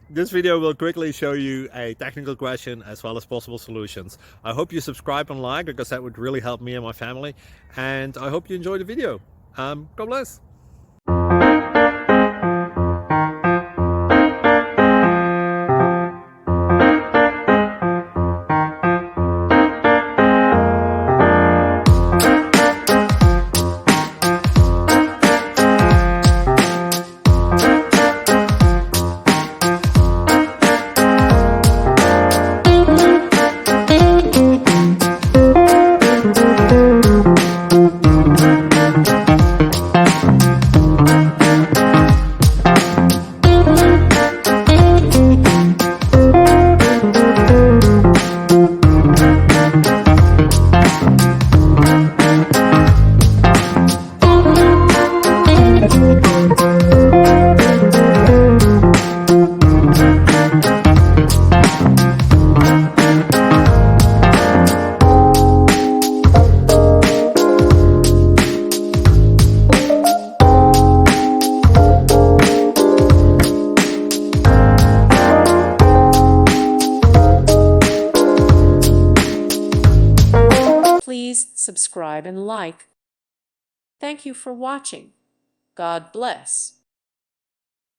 This video will quickly show you a technical question as well as possible solutions. I hope you subscribe and like, because that would really help me and my family. And I hope you enjoy the video. God bless. Please subscribe and like. Thank you for watching. God bless.